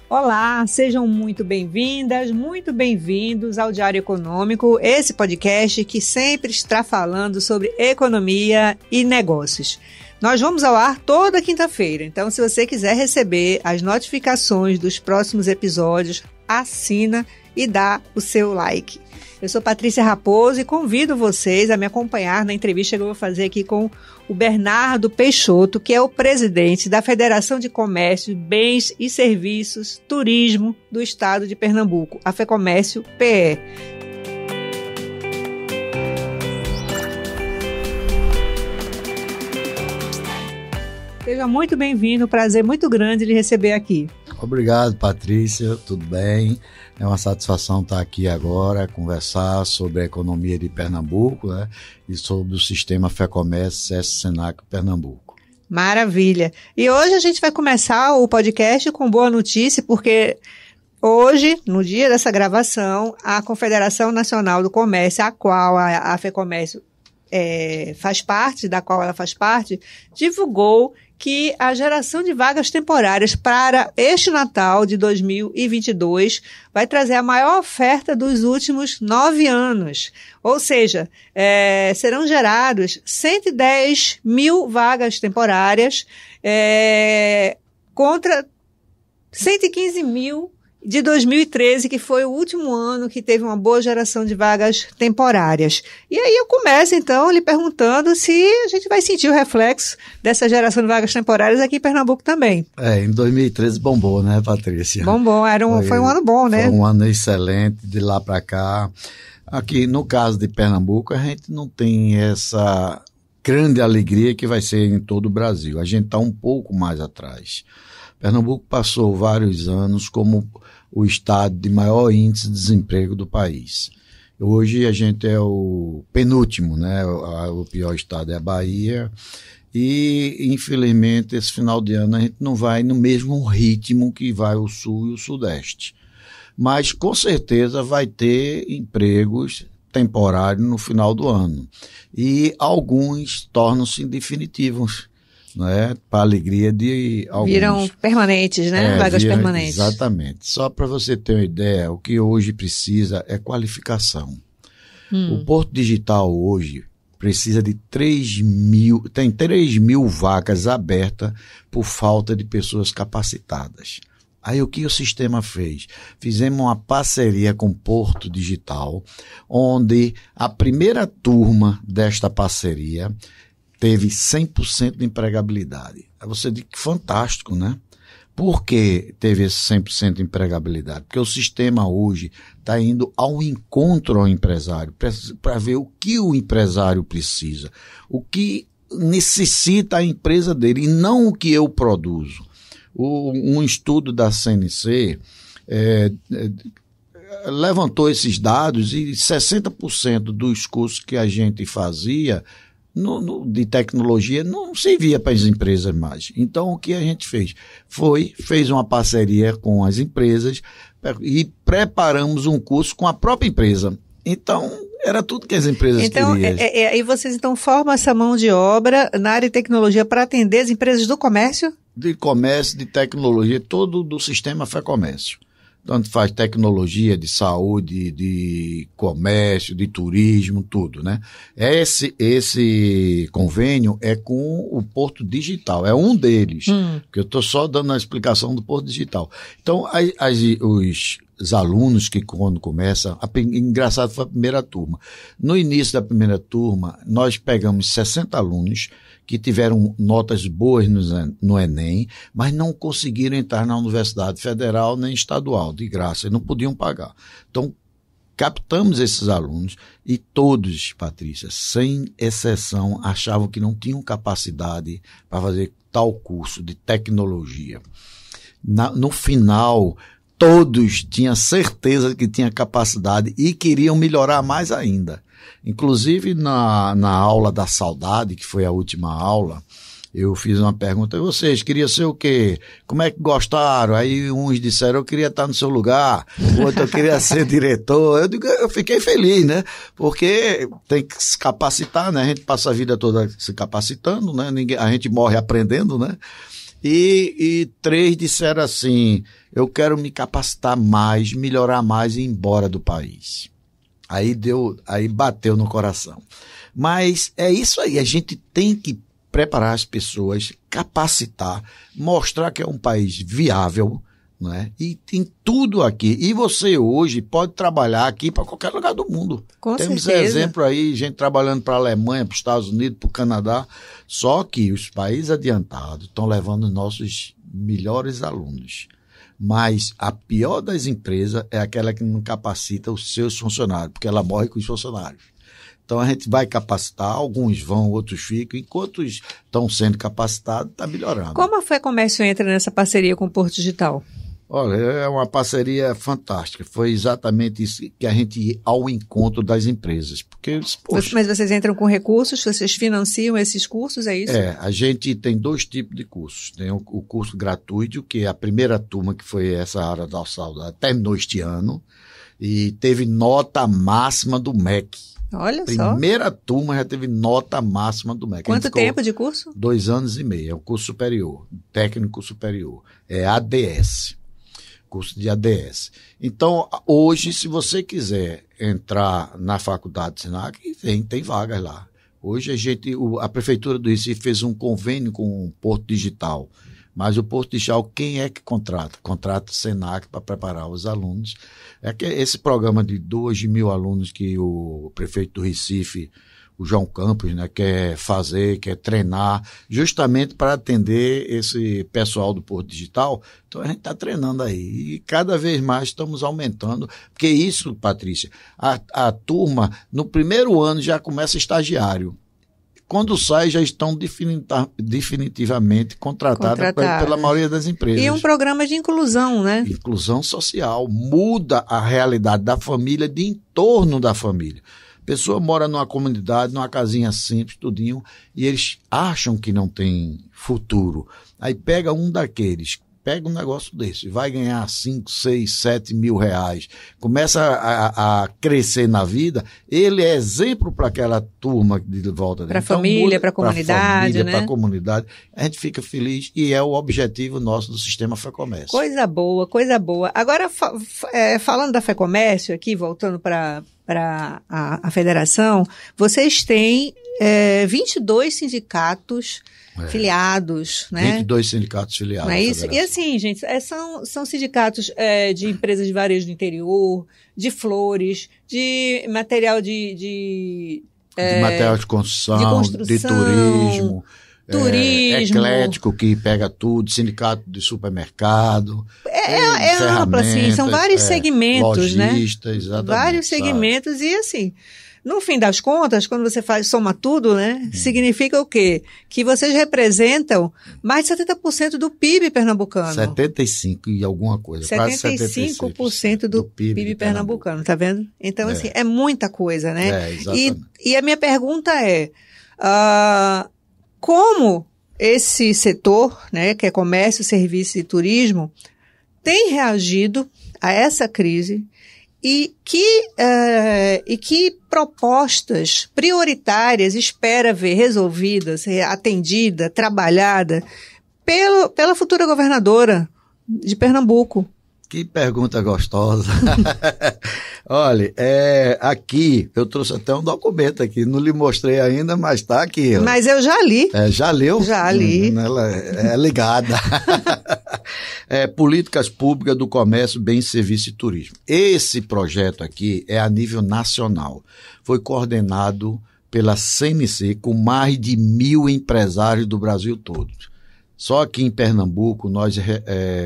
Olá, sejam muito bem-vindas, muito bem-vindos ao Diário Econômico, esse podcast que sempre está falando sobre economia e negócios. Nós vamos ao ar toda quinta-feira, então se você quiser receber as notificações dos próximos episódios, assina e dá o seu like. Eu sou Patrícia Raposo e convido vocês a me acompanhar na entrevista que eu vou fazer aqui com o Bernardo Peixoto, que é o presidente da Federação de Comércio, Bens e Serviços, Turismo do Estado de Pernambuco, a FEComércio PE. Seja muito bem-vindo, prazer muito grande lhe receber aqui. Obrigado, Patrícia, tudo bem? É uma satisfação estar aqui agora, conversar sobre a economia de Pernambuco, né? E sobre o sistema FEComércio SESC Senac Pernambuco. Maravilha! E hoje a gente vai começar o podcast com boa notícia, porque hoje, no dia dessa gravação, a Confederação Nacional do Comércio, a qual a FEComércio da qual ela faz parte, divulgou que a geração de vagas temporárias para este Natal de 2022 vai trazer a maior oferta dos últimos 9 anos. Ou seja, serão gerados 110 mil vagas temporárias contra 115 mil de 2013, que foi o último ano que teve uma boa geração de vagas temporárias. E aí eu começo, então, lhe perguntando se a gente vai sentir o reflexo dessa geração de vagas temporárias aqui em Pernambuco também. Em 2013 bombou, né, Patrícia? Bombou, foi um ano bom, né? Foi um ano excelente, de lá para cá. Aqui, no caso de Pernambuco, a gente não tem essa grande alegria que vai ser em todo o Brasil. A gente está um pouco mais atrás. Pernambuco passou vários anos como o estado de maior índice de desemprego do país. Hoje a gente é o penúltimo, né? O pior estado é a Bahia. E, infelizmente, esse final de ano a gente não vai no mesmo ritmo que vai o Sul e o Sudeste. Mas, com certeza, vai ter empregos temporários no final do ano. E alguns tornam-se definitivos, né, para a alegria de alguns. Viram permanentes, né? Vagas permanentes. Exatamente. Só para você ter uma ideia, o que hoje precisa é qualificação. O Porto Digital hoje precisa de 3 mil vagas abertas por falta de pessoas capacitadas. Aí o que o sistema fez? Fizemos uma parceria com o Porto Digital, onde a primeira turma desta parceria teve 100% de empregabilidade. Aí você diz que fantástico, né? Por que teve esse 100% de empregabilidade? Porque o sistema hoje está indo ao encontro ao empresário, para ver o que o empresário precisa, o que necessita a empresa dele, e não o que eu produzo. Um estudo da CNC levantou esses dados e 60% dos cursos que a gente fazia de tecnologia não servia para as empresas mais. Então, o que a gente fez? Fez uma parceria com as empresas e preparamos um curso com a própria empresa. Então, era tudo que as empresas queriam. E vocês, então, formam essa mão de obra na área de tecnologia para atender as empresas do comércio? De comércio, de tecnologia, todo do sistema FEComércio. Tanto faz tecnologia, de saúde, de comércio, de turismo, tudo, né? Esse convênio é com o Porto Digital, é um deles, porque eu estou só dando a explicação do Porto Digital. Então, os alunos que quando começam, engraçado foi a primeira turma. No início da primeira turma, nós pegamos 60 alunos que tiveram notas boas no Enem, mas não conseguiram entrar na Universidade Federal nem estadual, de graça, e não podiam pagar. Então, captamos esses alunos e todos, Patrícia, sem exceção, achavam que não tinham capacidade para fazer tal curso de tecnologia. No final, todos tinham certeza que tinham capacidade e queriam melhorar mais ainda. Inclusive, na aula da saudade, que foi a última aula, eu fiz uma pergunta, e vocês queriam ser o quê? Como é que gostaram? Aí uns disseram, eu queria estar no seu lugar, outro, eu queria ser diretor. Eu fiquei feliz, né? Porque tem que se capacitar, né? A gente passa a vida toda se capacitando, né? A gente morre aprendendo, né? E 3 disseram assim, eu quero me capacitar mais, melhorar mais e ir embora do país. Aí bateu no coração. Mas é isso aí, a gente tem que preparar as pessoas, capacitar, mostrar que é um país viável, né? E tem tudo aqui. E você hoje pode trabalhar aqui para qualquer lugar do mundo. Com Temos certeza. exemplo aí, gente trabalhando para a Alemanha, para os Estados Unidos, para o Canadá. Só que os países adiantados estão levando os nossos melhores alunos. Mas a pior das empresas é aquela que não capacita os seus funcionários, porque ela morre com os funcionários. Então a gente vai capacitar, alguns vão, outros ficam, enquanto estão sendo capacitados, está melhorando. Como a FEComércio entra nessa parceria com o Porto Digital? Olha, é uma parceria fantástica. Foi exatamente isso que a gente ia ao encontro das empresas. Porque, poxa, Mas vocês entram com recursos, vocês financiam esses cursos, é isso? a gente tem 2 tipos de cursos. Tem o curso gratuito, que é a primeira turma, que foi essa área da saudade, terminou este ano, e teve nota máxima do MEC. Olha só. Primeira turma já teve nota máxima do MEC. Quanto tempo de curso? 2 anos e meio. É um curso superior, técnico superior. É ADS. Curso de ADS. Então, hoje, se você quiser entrar na faculdade de Senac, tem vagas lá. Hoje a Prefeitura do Recife fez um convênio com o Porto Digital, mas o Porto Digital, quem é que contrata? Contrata o Senac para preparar os alunos. É que esse programa de 2.000 alunos que o prefeito do Recife, o João Campos, né, quer treinar, justamente para atender esse pessoal do Porto Digital. Então a gente está treinando aí e cada vez mais estamos aumentando, porque isso, Patrícia, a turma no primeiro ano já começa estagiário. Quando sai, já estão definitivamente contratados pela maioria das empresas. E um programa de inclusão, né? Inclusão social, muda a realidade da família, de entorno da família. A pessoa mora numa comunidade, numa casinha simples, tudinho, e eles acham que não tem futuro. Aí pega um daqueles, pega um negócio desse, vai ganhar 5, 6, 7 mil reais, começa a crescer na vida, ele é exemplo para aquela turma de volta dele. Para a família, para a comunidade, né? Para a comunidade. A gente fica feliz e é o objetivo nosso do Sistema FEComércio. Coisa boa, coisa boa. Agora, falando da FEComércio aqui, voltando para a federação, vocês têm 22 sindicatos filiados, né? 22 sindicatos filiados. Não é isso? E assim, gente, são sindicatos de empresas de varejo do interior, de flores, de material de material de construção, de turismo. Eclético, que pega tudo, sindicato de supermercado. É amplo, assim, são vários segmentos, lojistas, né? Exatamente. Vários segmentos, e assim, no fim das contas, quando você soma tudo, né? Significa o quê? Que vocês representam mais de 70% do PIB pernambucano. 75% e alguma coisa. 75% do PIB pernambucano, tá vendo? Então, assim, é muita coisa, né? E a minha pergunta é, como esse setor, né, que é comércio, serviço e turismo, tem reagido a essa crise e que propostas prioritárias espera ver resolvidas, atendida, trabalhada pela futura governadora de Pernambuco? Que pergunta gostosa. Olha, aqui, eu trouxe até um documento aqui, não lhe mostrei ainda, mas está aqui. Ó. Mas eu já li. Já leu? Já li. Ela é ligada. Políticas Públicas do Comércio, Bem, Serviço e Turismo. Esse projeto aqui é a nível nacional. Foi coordenado pela CNC com mais de 1.000 empresários do Brasil todo. Só aqui em Pernambuco, nós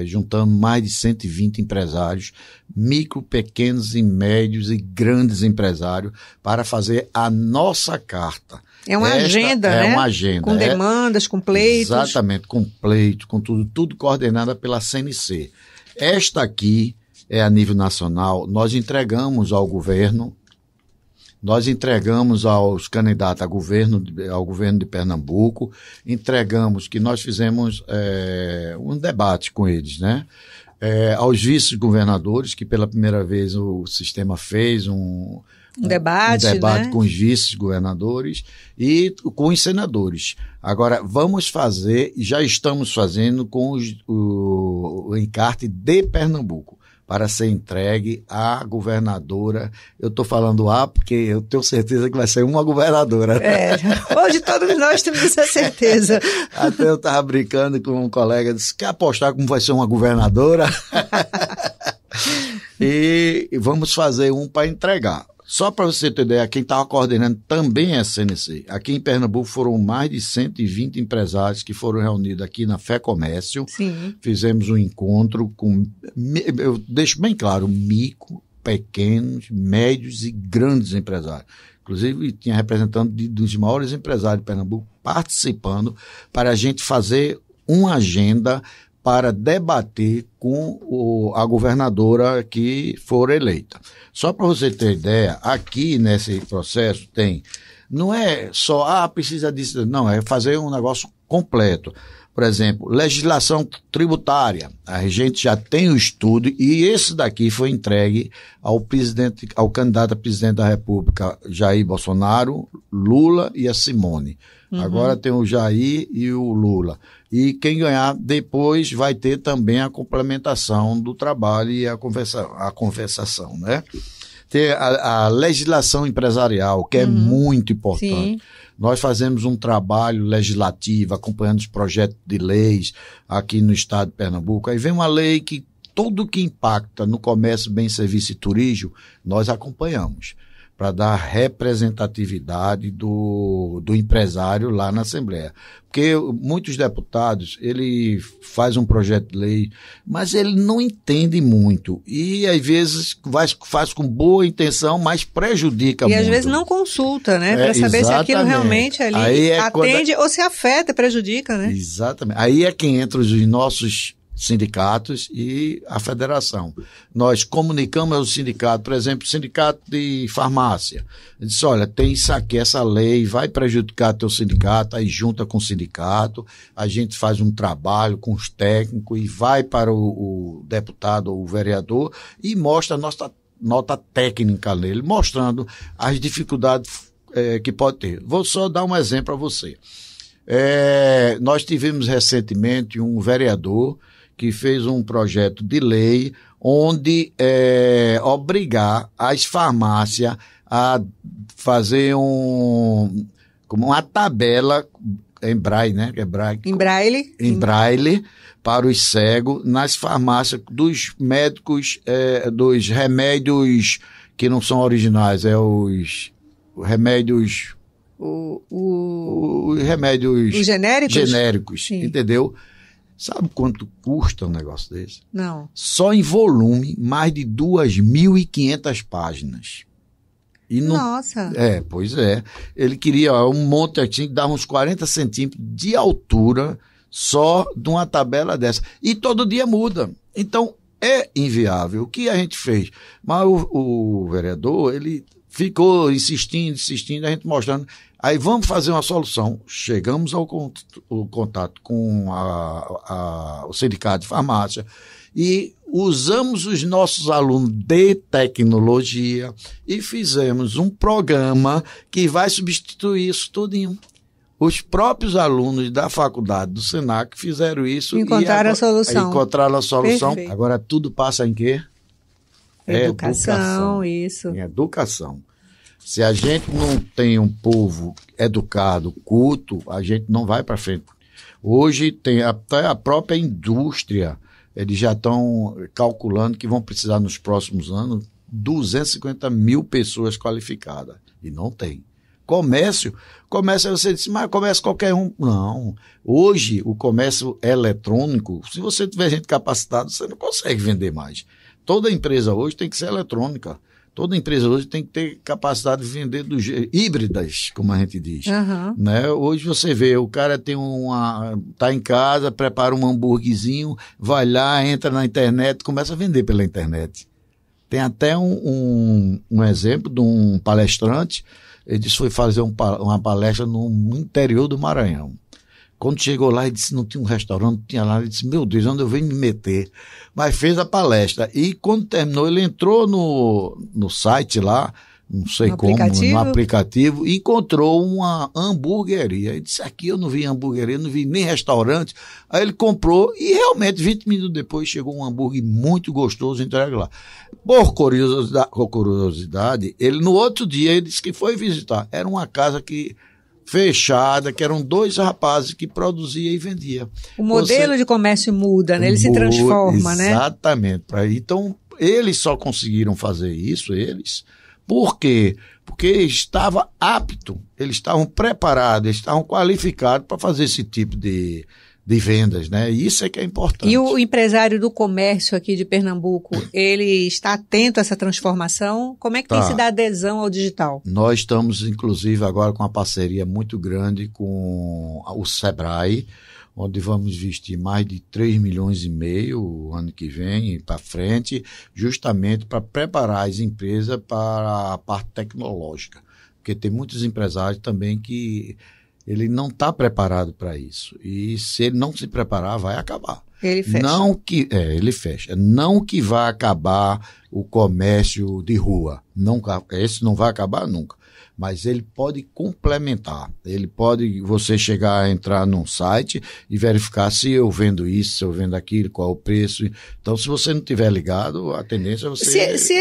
juntamos mais de 120 empresários, micro, pequenos e médios e grandes empresários, para fazer a nossa carta. É uma agenda, né? É uma agenda. Com demandas, com pleitos. Exatamente, com pleito, com tudo coordenada pela CNC. Esta aqui é a nível nacional, nós entregamos ao governo, nós entregamos aos candidatos ao governo de Pernambuco, entregamos que nós fizemos um debate com eles, né? Aos vice-governadores, que pela primeira vez o sistema fez Um debate, né? Com os vice-governadores e com os senadores. Agora, vamos fazer, já estamos fazendo com o encarte de Pernambuco, para ser entregue à governadora. Eu estou falando porque eu tenho certeza que vai ser uma governadora. Hoje todos nós temos essa certeza. Até eu estava brincando com um colega, disse, quer apostar como vai ser uma governadora? E vamos fazer um para entregar. Só para você ter ideia, quem estava coordenando também é a CNC. Aqui em Pernambuco foram mais de 120 empresários que foram reunidos aqui na Fé Comércio. Sim. Fizemos um encontro com, eu deixo bem claro, micro, pequenos, médios e grandes empresários. Inclusive, tinha representante dos maiores empresários de Pernambuco participando para a gente fazer uma agenda para debater com a governadora que for eleita. Só para você ter ideia, aqui nesse processo não é só, precisa disso, não, é fazer um negócio completo. Por exemplo, legislação tributária, a gente já tem o estudo e esse daqui foi entregue ao candidato a presidente da República, Jair Bolsonaro, Lula e a Simone. Uhum. Agora tem o Jair e o Lula. E quem ganhar depois vai ter também a complementação do trabalho e a conversação, né? Ter a legislação empresarial, que é muito importante. Sim. Nós fazemos um trabalho legislativo, acompanhando os projetos de leis aqui no estado de Pernambuco. Aí vem uma lei que tudo que impacta no comércio, bem, serviço e turismo, nós acompanhamos, para dar representatividade do empresário lá na Assembleia. Porque muitos deputados, ele faz um projeto de lei, mas ele não entende muito. E, às vezes, faz com boa intenção, mas prejudica muito. E, às vezes, não consulta, né? Para saber se aquilo realmente ali atende ou se afeta, prejudica, né? Exatamente. Aí é que entra os nossos sindicatos e a federação. Nós comunicamos ao sindicato, por exemplo, o sindicato de farmácia. Ele disse, olha, tem isso aqui, essa lei vai prejudicar teu sindicato, aí junta com o sindicato, a gente faz um trabalho com os técnicos e vai para o deputado ou o vereador e mostra a nossa nota técnica nele, mostrando as dificuldades que pode ter. Vou só dar um exemplo para você. Nós tivemos recentemente um vereador que fez um projeto de lei onde obrigar as farmácias a fazer uma tabela em braille, né? Em braille para os cegos nas farmácias dos médicos, dos remédios que não são originais, os remédios... Os remédios... Os genéricos, sim. Entendeu? Sabe quanto custa um negócio desse? Não. Só em volume, mais de 2.500 páginas. E não, nossa! Pois é. Ele queria um monte assim, que dava uns 40 centímetros de altura só de uma tabela dessa. E todo dia muda. Então, é inviável. O que a gente fez? Mas o vereador, ele ficou insistindo, a gente mostrando. Aí vamos fazer uma solução. Chegamos ao contato com o sindicato de farmácia e usamos os nossos alunos de tecnologia e fizemos um programa que vai substituir isso tudinho. Os próprios alunos da faculdade do Senac fizeram isso. Encontraram a solução. Encontraram a solução. Perfeito. Agora tudo passa em quê? Educação, isso. Em educação. Se a gente não tem um povo educado, culto, a gente não vai para frente. Hoje tem até a própria indústria, eles já estão calculando que vão precisar nos próximos anos 250 mil pessoas qualificadas. E não tem. Comércio, você disse, mas comércio qualquer um. Não. Hoje, o comércio eletrônico, se você tiver gente capacitada, você não consegue vender mais. Toda empresa hoje tem que ser eletrônica. Toda empresa hoje tem que ter capacidade de vender híbridas, como a gente diz. Uhum. Né? Hoje você vê, o cara tá em casa, prepara um hambúrguerzinho, vai lá, entra na internet, começa a vender pela internet. Tem até um exemplo de um palestrante, ele disse que foi fazer uma palestra no interior do Maranhão. Quando chegou lá, ele disse, não tinha um restaurante, não tinha lá. Ele disse, meu Deus, onde eu venho me meter? Mas fez a palestra. E quando terminou, ele entrou no site lá, não sei como, no aplicativo, e encontrou uma hamburgueria. Ele disse, aqui eu não vi hamburgueria, não vi nem restaurante. Aí ele comprou e realmente 20 minutos depois chegou um hambúrguer muito gostoso entregue lá. Por curiosidade, ele no outro dia ele disse que foi visitar. Era uma casa fechada, que eram 2 rapazes que produzia e vendia. O modelo de comércio muda, né? Ele se transforma, né? Exatamente. Então, eles só conseguiram fazer isso, por quê? Porque estava apto, eles estavam preparados, eles estavam qualificados para fazer esse tipo de vendas, né? Isso é que é importante. E o empresário do comércio aqui de Pernambuco, ele está atento a essa transformação? Como é que tem sido a adesão ao digital? Nós estamos, inclusive, agora com uma parceria muito grande com o Sebrae, onde vamos investir mais de 3,5 milhões o ano que vem para frente, justamente para preparar as empresas para a parte tecnológica. Porque tem muitos empresários também que ele não está preparado para isso. E se ele não se preparar, vai acabar. Ele fecha. Ele fecha. Não que vai acabar o comércio de rua. Esse não vai acabar nunca. Mas ele pode complementar. Você chegar a entrar num site e verificar se eu vendo isso, se eu vendo aquilo, qual o preço. Então, se você não tiver ligado, a tendência é você... Se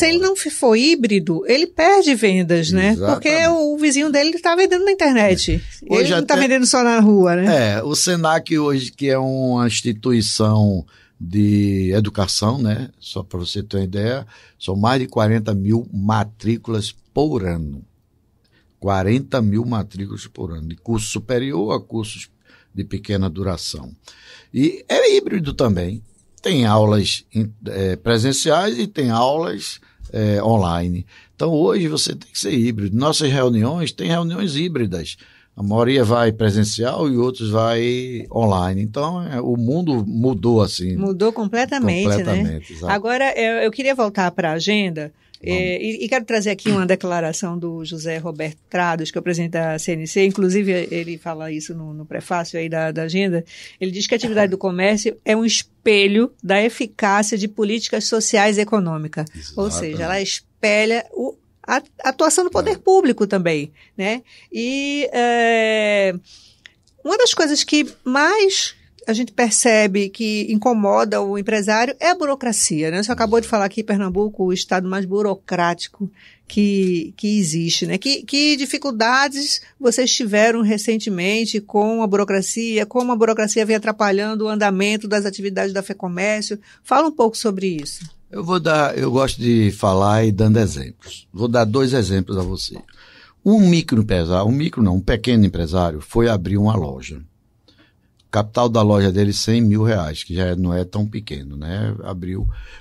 ele não for híbrido, ele perde vendas, né? Exatamente. Porque o vizinho dele está vendendo na internet. Ele não está vendendo só na rua, né? O Senac hoje, que é uma instituição de educação, né? Só para você ter uma ideia, são mais de 40 mil matrículas por ano. 40 mil matrículas por ano, de curso superior a cursos de pequena duração. E é híbrido também. Tem aulas presenciais e tem aulas online. Então, hoje você tem que ser híbrido. Nossas reuniões, tem reuniões híbridas. A maioria vai presencial e outros vai online. Então, o mundo mudou assim. Mudou completamente, né? Exato. Agora, eu queria voltar para a agenda e quero trazer aqui uma declaração do José Roberto Trados, que é o presidente da CNC. Inclusive, ele fala isso no prefácio aí da agenda. Ele diz que a atividade do comércio é um espelho da eficácia de políticas sociais e econômicas. Exatamente. Ou seja, ela espelha a atuação do poder público também, né? E uma das coisas que mais a gente percebe que incomoda o empresário é a burocracia, né? Você acabou de falar aqui, Pernambuco, o estado mais burocrático que existe, né? Que dificuldades vocês tiveram recentemente com a burocracia, como a burocracia vem atrapalhando o andamento das atividades da FEComércio? Fala um pouco sobre isso. Eu gosto de falar e dando exemplos. Vou dar 2 exemplos a você. Um pequeno empresário foi abrir uma loja. O capital da loja dele, R$100 mil, que já não é tão pequeno, né?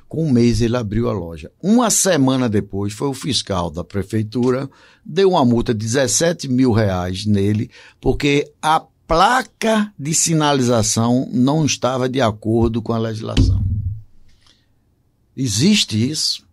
Com um mês ele abriu a loja. Uma semana depois, foi o fiscal da prefeitura, deu uma multa de R$17 mil nele, porque a placa de sinalização não estava de acordo com a legislação. Existe isso?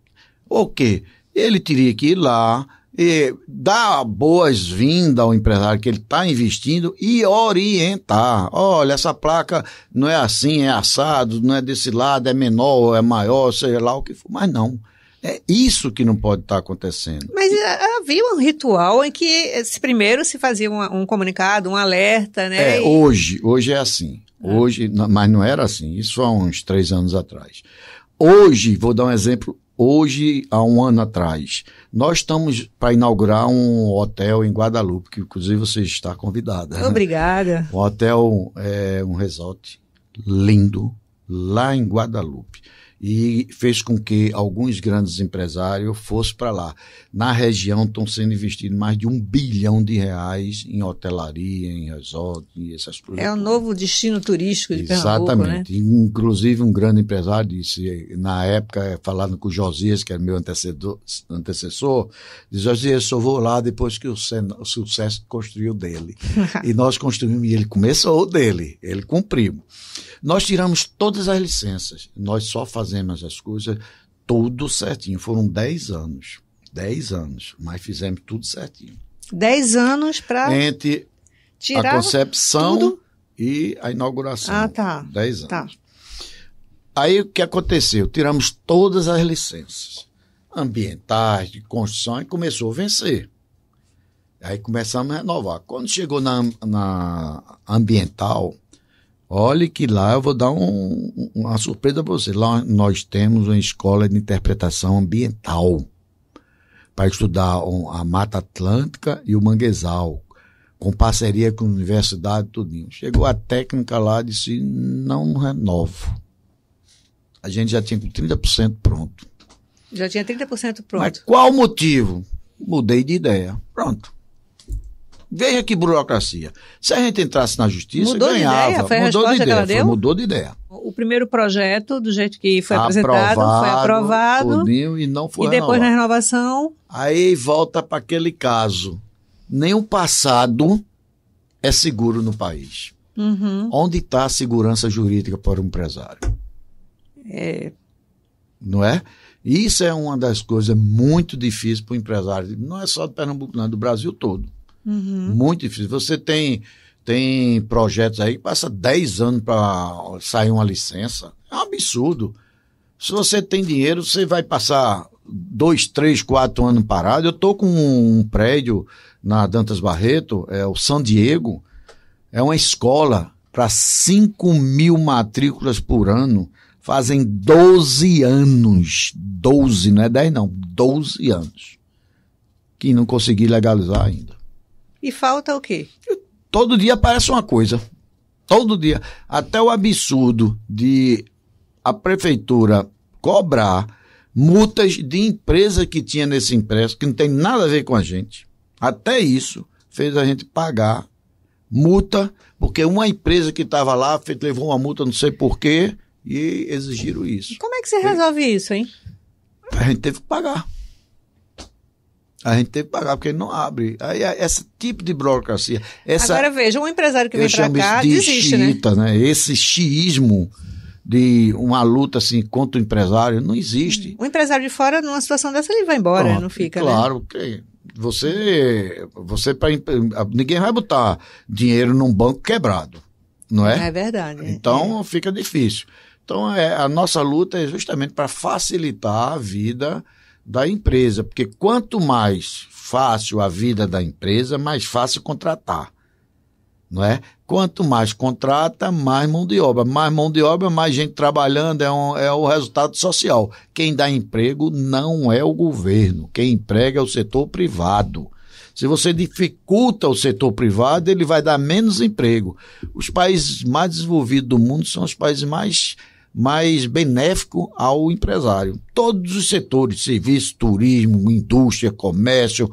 O quê? Ele teria que ir lá e dar boas-vindas ao empresário que ele está investindo e orientar. Olha, essa placa não é assim, é assado, não é desse lado, é menor, é maior, seja lá o que for. Mas não. É isso que não pode estar acontecendo. Mas havia um ritual em que primeiro se fazia um comunicado, um alerta, né? Hoje é assim. Hoje, mas não era assim. Isso há uns 3 anos atrás. Hoje, vou dar um exemplo, há 1 ano atrás, nós estamos para inaugurar um hotel em Guadalupe, que inclusive você está convidada. Obrigada. O hotel é um resort lindo, lá em Guadalupe. E fez com que alguns grandes empresários fossem para lá. Na região estão sendo investidos mais de R$1 bilhão em hotelaria, em resort e essas coisas. É um novo destino turístico de Pernambuco, exatamente, né? Inclusive um grande empresário disse, na época, falando com o Josias, que era meu antecessor, disse, Josias, só vou lá depois que o sucesso construiu dele. E nós construímos, e ele começou o dele, ele cumpriu. Nós tiramos todas as licenças, nós só fazemos as coisas tudo certinho. Foram 10 anos, mas fizemos tudo certinho. 10 anos para entre a concepção tudo? E a inauguração. Ah, tá. 10 anos. Tá. Aí o que aconteceu? Tiramos todas as licenças. ambientais, de construção, e começou a vencer. Aí começamos a renovar. Quando chegou na ambiental, olhe que lá eu vou dar uma surpresa para você. Lá nós temos uma escola de interpretação ambiental para estudar a Mata Atlântica e o manguezal, com parceria com a universidade, tudinho. Chegou a técnica lá e disse, não renovo. A gente já tinha 30% pronto. Já tinha 30% pronto. Mas qual o motivo? Mudei de ideia. Pronto. Veja que burocracia. Se a gente entrasse na justiça, mudou ganhava. De ideia? Foi a resposta que ela deu? Mudou de ideia. O primeiro projeto, do jeito que foi apresentado, foi aprovado. Tudinho, e não foi renovado. E depois na renovação... Aí volta para aquele caso. Nem o passado é seguro no país. Uhum. Onde está a segurança jurídica para o empresário? Não é? Isso é uma das coisas muito difíceis para o empresário. Não é só do Pernambuco, não, é do Brasil todo. Uhum. Muito difícil. Você tem projetos aí que passa 10 anos para sair uma licença. É um absurdo. Se você tem dinheiro, você vai passar 2, 3, 4 anos parado. Eu estou com um prédio na Dantas Barreto, é o San Diego, é uma escola para 5.000 matrículas por ano. Fazem 12 anos. 12, não é 10 não, 12 anos. Que não consegui legalizar ainda. E falta o quê? Todo dia aparece uma coisa. Todo dia. Até o absurdo de a prefeitura cobrar multas de empresa que tinha nesse empréstimo, que não tem nada a ver com a gente. Até isso fez a gente pagar multa, porque uma empresa que estava lá levou uma multa, não sei porquê, e exigiram isso. Como é que você resolve isso, hein? A gente teve que pagar. A gente teve que pagar, porque não abre. Aí, esse tipo de burocracia... Agora veja, um empresário que vem para cá desiste, xiita, né? Esse xiismo de uma luta assim, contra o empresário não existe. Um empresário de fora, numa situação dessa, ele vai embora, pronto, não fica, claro, né? Porque ninguém vai botar dinheiro num banco quebrado, não é? É verdade. Então fica difícil. Então a nossa luta é justamente para facilitar a vida da empresa, porque quanto mais fácil a vida da empresa, mais fácil contratar, não é? Quanto mais contrata, mais mão de obra. Mais mão de obra, mais gente trabalhando, é o resultado social. Quem dá emprego não é o governo, quem emprega é o setor privado. Se você dificulta o setor privado, ele vai dar menos emprego. Os países mais desenvolvidos do mundo são os países mais benéfico ao empresário. Todos os setores, serviço, turismo, indústria, comércio.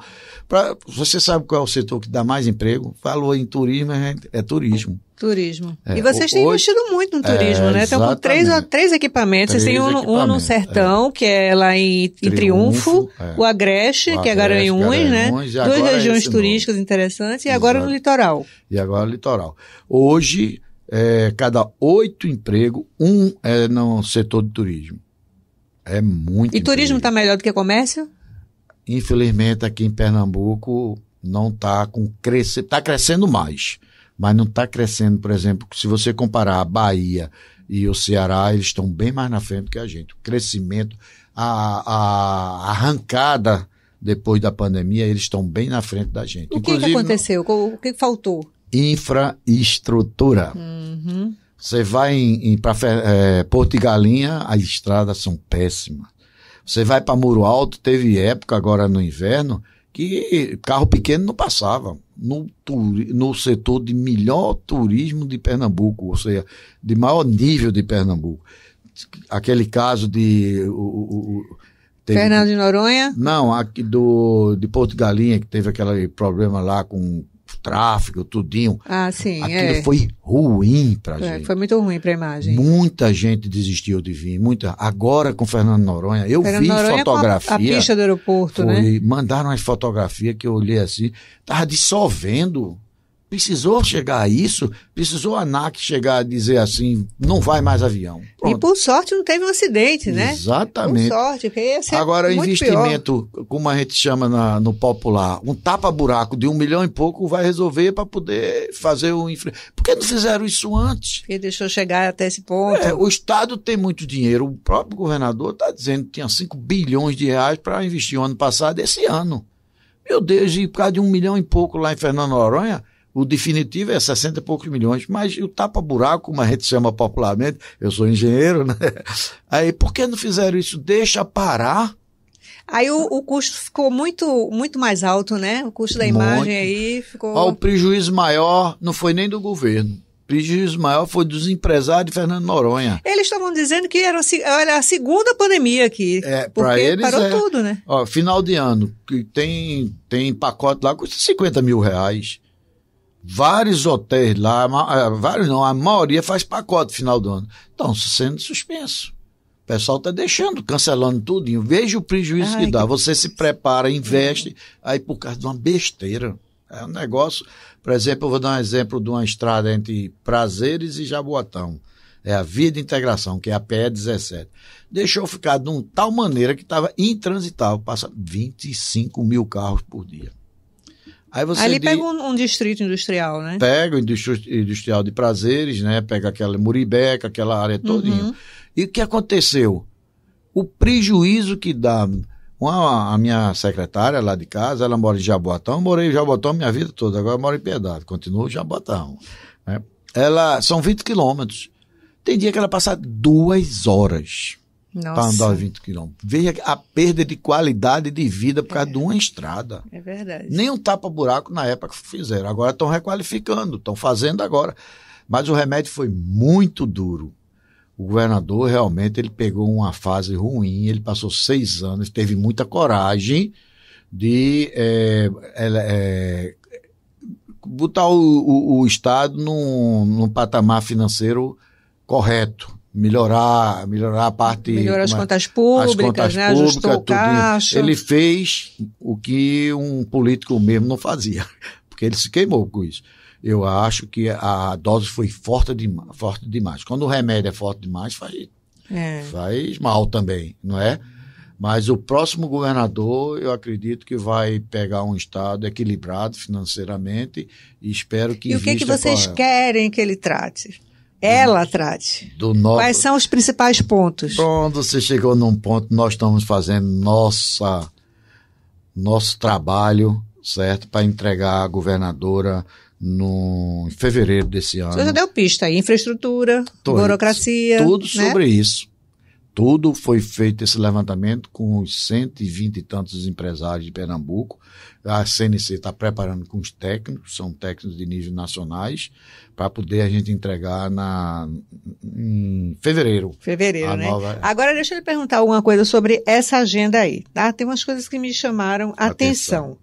Você sabe qual é o setor que dá mais emprego? Falou em turismo, é turismo. Turismo. E vocês têm investido muito no turismo, né? Estão com três equipamentos. Vocês têm um no Sertão, que é lá em Triunfo, o Agreste, que é Garanhuns, né? 2 regiões turísticas interessantes, e agora no litoral. E agora no litoral. Hoje... cada 8 empregos, 1 é no setor de turismo. É muito. E turismo está melhor do que comércio? Infelizmente, aqui em Pernambuco não está está crescendo mais, mas não está crescendo, por exemplo, se você comparar a Bahia e o Ceará, eles estão bem mais na frente que a gente. O crescimento, a arrancada depois da pandemia, eles estão bem na frente da gente. O que aconteceu? O que faltou? Infraestrutura. Uhum. Você vai para Porto de Galinha, as estradas são péssimas. Você vai para Muro Alto, teve época agora no inverno que carro pequeno não passava. No setor de melhor turismo de Pernambuco, ou seja, de maior nível de Pernambuco. Aquele caso de... Fernando de Noronha? Não, aqui de Porto de Galinha, que teve aquele problema lá com tráfego, tudinho. Ah, sim. Aquilo foi ruim pra gente. Foi muito ruim pra imagem. Muita gente desistiu de vir. Agora com Fernando Noronha, eu vi fotografia. A pista do aeroporto, né? Mandaram umas fotografias que eu olhei assim, tava dissolvendo Precisou chegar a isso, precisou a ANAC chegar a dizer assim, não vai mais avião. Pronto. E por sorte não teve um acidente, né? Exatamente. Por sorte, porque ia ser agora, muito investimento, pior. como a gente chama no popular, um tapa-buraco de 1 milhão e pouco vai resolver para poder fazer o infraestrutura. Por que não fizeram isso antes? Porque deixou chegar até esse ponto. O Estado tem muito dinheiro, o próprio governador está dizendo que tinha 5 bilhões de reais para investir o ano passado, esse ano. Meu Deus, e por causa de 1 milhão e pouco lá em Fernando Noronha, o definitivo é 60 e poucos milhões, mas o tapa-buraco, como a gente chama popularmente, eu sou engenheiro, né? Aí, por que não fizeram isso? Deixa parar. Aí o custo ficou muito mais alto, né? O custo da imagem aí ficou... O prejuízo maior não foi nem do governo. O prejuízo maior foi dos empresários de Fernando Noronha. Eles estavam dizendo que era a segunda pandemia aqui. Para eles parou tudo, né? Final de ano, que tem pacote lá, custa 50 mil reais. Vários hotéis lá, a maioria faz pacote final do ano. Estão sendo suspensos. O pessoal está deixando, cancelando tudinho. Veja o prejuízo que dá. Você se prepara, investe, aí por causa de uma besteira. É um negócio. Por exemplo, eu vou dar um exemplo de uma estrada entre Prazeres e Jaboatão. É a via de integração, que é a PE 17. Deixou ficar de uma tal maneira que estava intransitável. Passa 25 mil carros por dia. Ali pega um distrito industrial, né? Pega o industrial de Prazeres, né? Pega aquela Muribeca, aquela área todinha. E o que aconteceu? O prejuízo que dá... A minha secretária lá de casa, ela mora em Jaboatão. Eu morei em Jaboatão a minha vida toda, agora eu moro em Piedade, continuo em Jaboatão. Né? São 20 quilômetros. Tem dia que ela passa 2 horas para andar 20 quilômetros. Veja a perda de qualidade de vida por causa de uma estrada. É verdade. Nem um tapa-buraco na época fizeram. Agora estão requalificando, estão fazendo agora. Mas o remédio foi muito duro. O governador realmente ele pegou uma fase ruim, ele passou 6 anos, teve muita coragem de botar o Estado num patamar financeiro correto. Melhorar a parte... Melhorar as contas públicas, né? Ajustou o caixa. Ele fez o que um político mesmo não fazia, porque ele se queimou com isso. Eu acho que a dose foi forte demais. Quando o remédio é forte demais, faz mal também, não é? Mas o próximo governador, eu acredito que vai pegar um estado equilibrado financeiramente e espero que... E o que vocês querem que ele trate? Ela trate. Quais são os principais pontos? Pronto, você chegou num ponto, nós estamos fazendo nosso trabalho, certo? Para entregar a governadora em fevereiro desse ano. Você já deu pista aí, infraestrutura, burocracia. Tudo né? sobre isso. Tudo foi feito esse levantamento com os 120 e tantos empresários de Pernambuco. A CNC está preparando com os técnicos, são técnicos de nível nacionais, para poder a gente entregar em fevereiro. Fevereiro, né? Agora deixa eu lhe perguntar alguma coisa sobre essa agenda aí, tá? Tem umas coisas que me chamaram a atenção.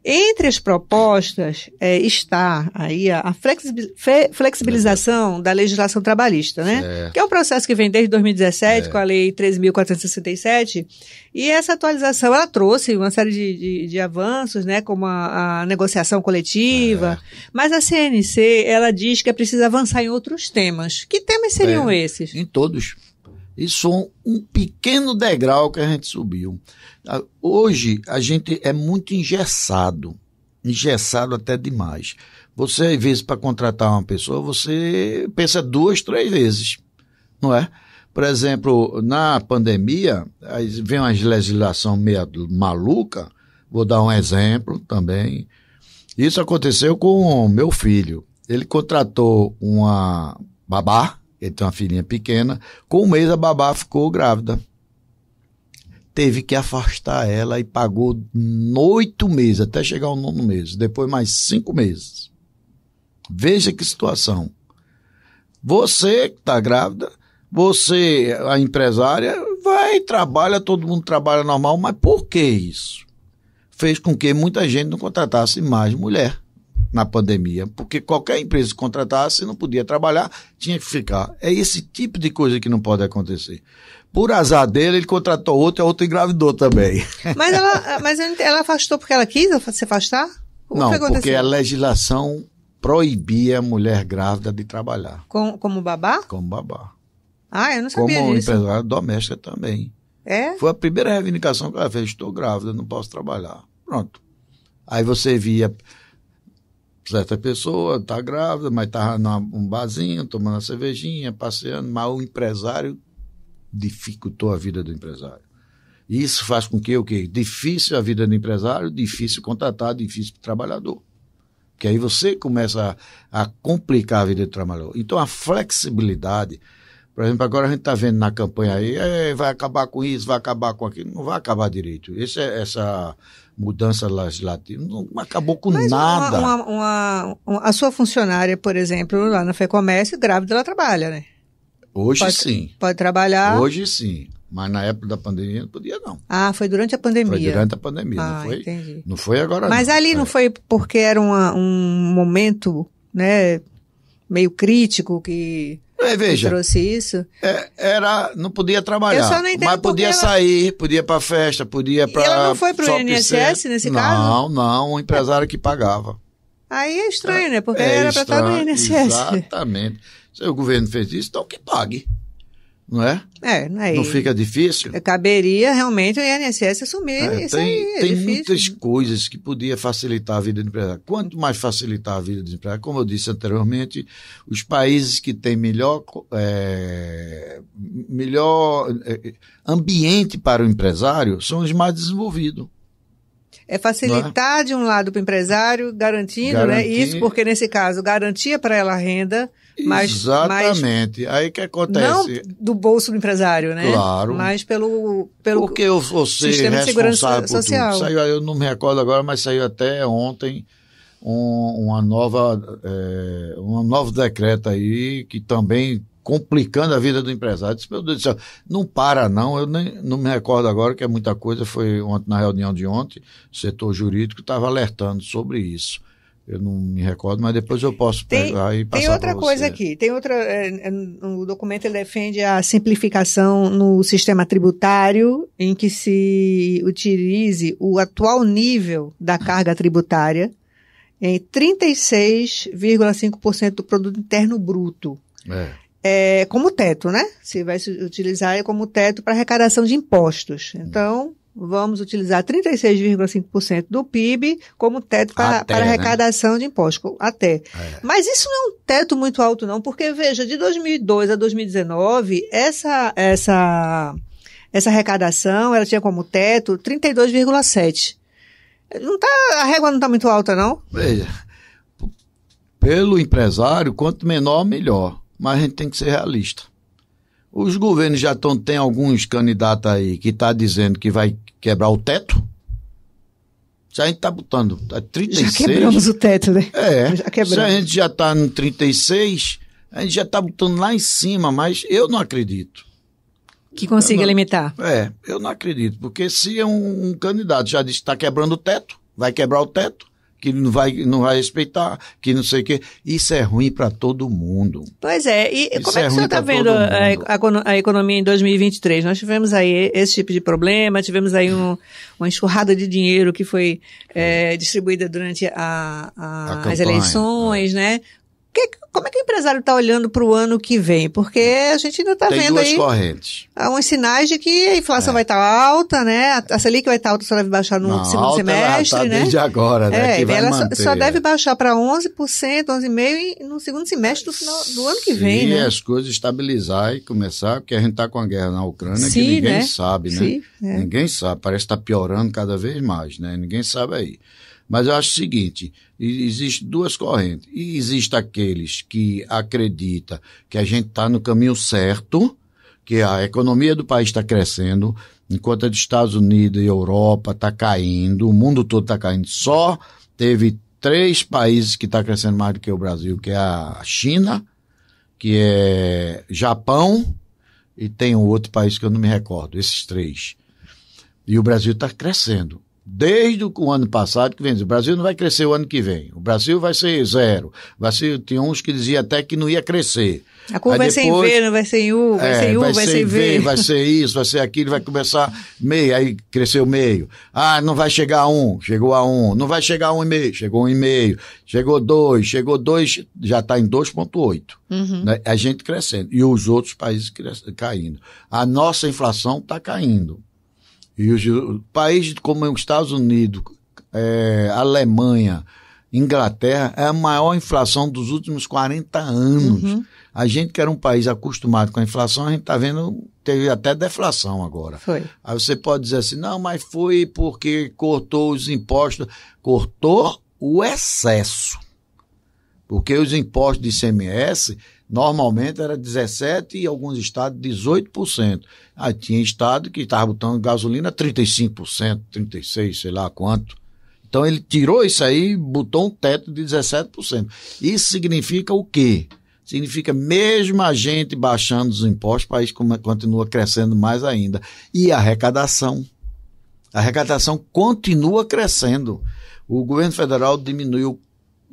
Entre as propostas está aí a flexibilização da legislação trabalhista, né? Que é um processo que vem desde 2017 com a Lei 13.467 e essa atualização ela trouxe uma série de avanços, né? Como a negociação coletiva, mas a CNC ela diz que é preciso avançar em outros temas. Que temas seriam esses? Em todos. Isso foi um pequeno degrau que a gente subiu. Hoje, a gente é muito engessado até demais. Você, às vezes, para contratar uma pessoa, você pensa 2, 3 vezes, não é? Por exemplo, na pandemia, vem uma legislação meio maluca, vou dar um exemplo também. Isso aconteceu com o meu filho. Ele contratou uma babá, ele tem uma filhinha pequena, com 1 mês a babá ficou grávida. Teve que afastar ela e pagou 8 meses, até chegar ao 9º mês, depois mais 5 meses. Veja que situação. Você que está grávida, você, a empresária, trabalha, todo mundo trabalha normal, mas por que isso? Fez com que muita gente não contratasse mais mulher na pandemia, porque qualquer empresa que contratasse não podia trabalhar, tinha que ficar. É esse tipo de coisa que não pode acontecer. Por azar dele, ele contratou outro e a outra engravidou também. Mas ela afastou porque ela quis se afastar? Não, porque a legislação proibia a mulher grávida de trabalhar. Como babá? Como babá. Ah, eu não sabia como disso. Como empresária doméstica também. É? Foi a primeira reivindicação que ela fez. Estou grávida, não posso trabalhar. Pronto. Aí você via certa pessoa, está grávida, mas estava num barzinho, tomando uma cervejinha, passeando, mas o empresário dificultou a vida do empresário. E isso faz com que o quê? Difícil a vida do empresário, difícil contratar, difícil para o trabalhador. Porque aí você começa a complicar a vida do trabalhador. Então a flexibilidade, por exemplo, agora a gente está vendo na campanha aí, vai acabar com isso, vai acabar com aquilo, não vai acabar direito. Essa mudança legislativa não acabou com nada. A sua funcionária, por exemplo, lá na FEComércio, grávida, ela trabalha, né? Hoje sim. Pode trabalhar? Hoje sim. Mas na época da pandemia não podia, não. Ah, foi durante a pandemia. Foi durante a pandemia, não foi? Entendi. Não foi agora, mas não. Ali não foi porque era um momento, né, meio crítico que trouxe isso? Não podia trabalhar. Eu só não entendo, mas podia sair, podia ir para festa, podia ir para... Ela não foi para o INSS nesse caso? Não, o empresário que pagava. Aí é estranho, né? Porque era para estar no INSS. Exatamente. Se o governo fez isso, então que pague. Não é? Não fica difícil? Caberia realmente o INSS assumir isso aí. Tem muitas coisas que podia facilitar a vida do empresário. Quanto mais facilitar a vida do empresário, como eu disse anteriormente, os países que têm melhor ambiente para o empresário são os mais desenvolvidos. É facilitar de um lado para o empresário, garantindo, né? Isso porque, nesse caso, garantia para ela a renda. Exatamente. Aí que acontece? Não do bolso do empresário, né? Claro. Mas pelo porque você sistema de segurança social. Saiu, eu não me recordo agora, mas saiu até ontem um novo decreto aí que também complicando a vida do empresário. Disse, meu Deus do céu, não para não, eu não me recordo agora, que é muita coisa, foi ontem, na reunião de ontem, o setor jurídico estava alertando sobre isso. Eu não me recordo, mas depois eu posso pegar e passar para você. Tem outra coisa aqui, o documento ele defende a simplificação no sistema tributário, em que se utilize o atual nível da carga tributária em 36,5% do produto interno bruto. Como teto, né? Se vai se utilizar como teto para arrecadação de impostos. Então, vamos utilizar 36,5% do PIB como teto para arrecadação de impostos. Mas isso não é um teto muito alto, não, porque, veja, de 2002 a 2019, essa arrecadação, ela tinha como teto 32,7%. A régua não está muito alta, não? Veja, pelo empresário, quanto menor, melhor. Mas a gente tem que ser realista. Os governos tem alguns candidatos aí que estão dizendo que vai quebrar o teto. Se a gente está botando 36... Já quebramos o teto, né? Se a gente já está no 36, a gente já está botando lá em cima, mas eu não acredito. Que consiga limitar. Eu não acredito, porque se um candidato já disse que está quebrando o teto, vai quebrar o teto, que não vai respeitar, que não sei o quê. Isso é ruim para todo mundo. Pois é. E como é que o senhor está vendo a economia em 2023? Nós tivemos aí esse tipo de problema, tivemos aí uma enxurrada de dinheiro que foi distribuída durante as eleições, né? Como é que o empresário está olhando para o ano que vem? Porque a gente ainda está vendo aí... Tem duas correntes. Há uns sinais de que a inflação vai estar alta, né? A Selic vai estar alta, só deve baixar no segundo semestre, ela né? Desde agora, né? Que vai ela manter, só deve baixar para 11%, 11,5% no segundo semestre do ano que vem, né? E as coisas estabilizar e começar, porque a gente está com a guerra na Ucrânia, que ninguém sabe, né? Sim, Ninguém sabe, parece que está piorando cada vez mais, né? Ninguém sabe aí. Mas eu acho o seguinte, existem duas correntes. E existem aqueles que acreditam que a gente está no caminho certo, que a economia do país está crescendo, enquanto a dos Estados Unidos e Europa está caindo, o mundo todo está caindo. Só teve 3 países que estão crescendo mais do que o Brasil, que é a China, que é Japão, e tem um outro país que eu não me recordo, esses 3. E o Brasil está crescendo. Desde o ano passado que vem, o Brasil não vai crescer o ano que vem. O Brasil vai ser zero. Tinha uns que diziam até que não ia crescer. A curva vai ser em V, não vai ser em U, vai ser em U, vai ser em V. Vai ser isso, vai ser aquilo, vai começar meio, aí cresceu meio. Ah, não vai chegar a 1, chegou a 1. Não vai chegar a 1,5, chegou a 1,5. Chegou 2, já está em 2,8. Né? A gente crescendo. E os outros países caindo. A nossa inflação está caindo. E os países como os Estados Unidos, Alemanha, Inglaterra, é a maior inflação dos últimos 40 anos. A gente que era um país acostumado com a inflação, a gente está vendo, teve até deflação agora. Foi. Aí você pode dizer assim, não, mas foi porque cortou os impostos. Cortou o excesso. Porque os impostos de ICMS, normalmente era 17% e alguns estados 18%. Aí tinha estado que estava botando gasolina 35%, 36%, sei lá quanto. Então ele tirou isso aí e botou um teto de 17%. Isso significa o quê? Significa mesmo a gente baixando os impostos, o país continua crescendo mais ainda. E a arrecadação. A arrecadação continua crescendo. O governo federal diminuiu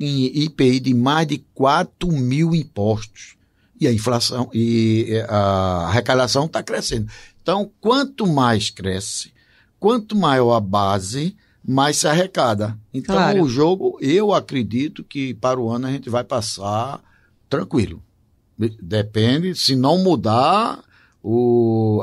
em IPI de mais de 4 mil impostos. E a inflação e a arrecadação está crescendo. Então, quanto mais cresce, quanto maior a base, mais se arrecada. Então, claro. O jogo, eu acredito que para o ano a gente vai passar tranquilo. Depende, se não mudar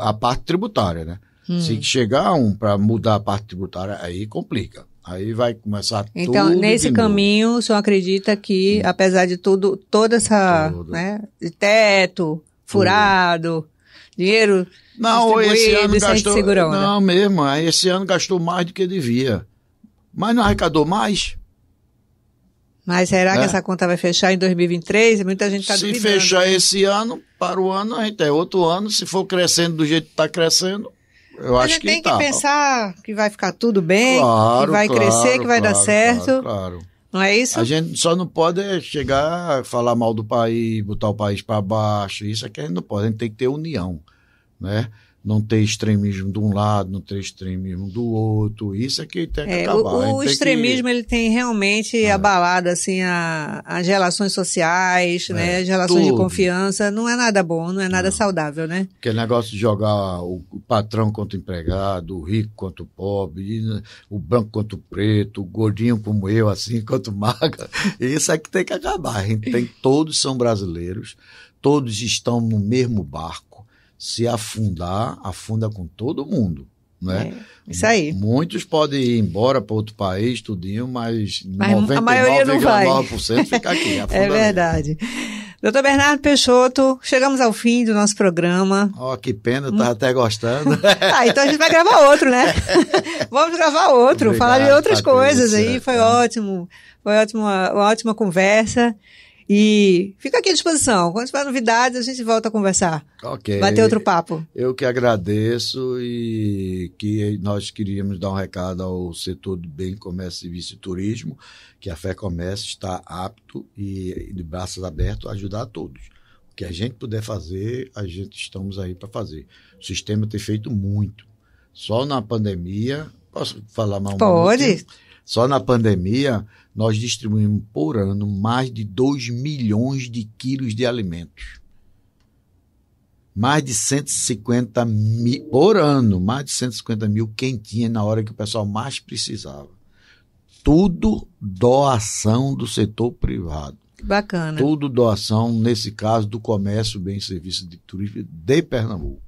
a parte tributária, né? Se chegar para mudar a parte tributária, aí complica. Aí vai começar então, tudo nesse caminho, o senhor acredita que, apesar de tudo, toda essa, né, de teto, furado, dinheiro não, esse ano gastou, segurão, não, né? Mesmo, esse ano gastou mais do que devia. Mas não arrecadou mais? Mas será que essa conta vai fechar em 2023? Muita gente está duvidando. Se fechar esse ano, para o ano, a gente é outro ano. Se for crescendo do jeito que está crescendo, eu acho que tem que pensar que vai ficar tudo bem, que vai crescer, que vai dar certo. Claro. Não é isso? A gente só não pode chegar, falar mal do país, botar o país para baixo. Isso é que a gente não pode. A gente tem que ter união, né? Não ter extremismo de um lado, não ter extremismo do outro. Isso é que tem que acabar. O extremismo ele tem realmente abalado assim, as relações sociais, né? As relações de confiança. Não é nada bom, não é nada saudável, né? Aquele negócio de jogar o patrão contra o empregado, o rico contra o pobre, o branco contra o preto, o gordinho como eu, assim, contra o magro. Isso é que tem que acabar. A gente todos são brasileiros, todos estão no mesmo barco. Se afundar, afunda com todo mundo, né? Isso aí. Muitos podem ir embora para outro país, tudinho, mas a maioria não vai. 99% fica aqui. É verdade. Doutor Bernardo Peixoto, chegamos ao fim do nosso programa. Que pena, eu estava até gostando. Então a gente vai gravar outro, né? Vamos gravar outro, obrigado, falar de outras coisas aí, foi ótimo. Foi uma ótima conversa. E fica aqui à disposição. Quando tiver novidades, a gente volta a conversar. Ok. Vai ter outro papo. Eu que agradeço e que nós queríamos dar um recado ao setor do bem, comércio, serviço e turismo, que a Fé Comércio está apto e de braços abertos a ajudar a todos. O que a gente puder fazer, a gente estamos aí para fazer. O sistema tem feito muito. Só na pandemia, posso falar mais um Pode. Minutinho? Só na pandemia, nós distribuímos por ano mais de 2 milhões de quilos de alimentos. Mais de 150 mil, por ano, mais de 150 mil quentinhas na hora que o pessoal mais precisava. Tudo doação do setor privado. Bacana. Tudo doação, nesse caso, do comércio, bem e serviço de turismo de Pernambuco.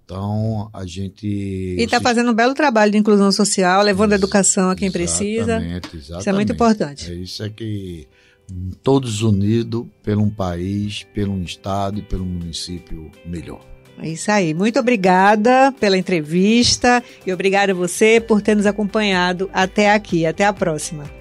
Então, a gente... E está fazendo um belo trabalho de inclusão social, levando educação a quem precisa. Exatamente. Isso é muito importante. Isso é que todos unidos pelo um país, pelo um estado e pelo município melhor. É isso aí. Muito obrigada pela entrevista e obrigada a você por ter nos acompanhado até aqui. Até a próxima.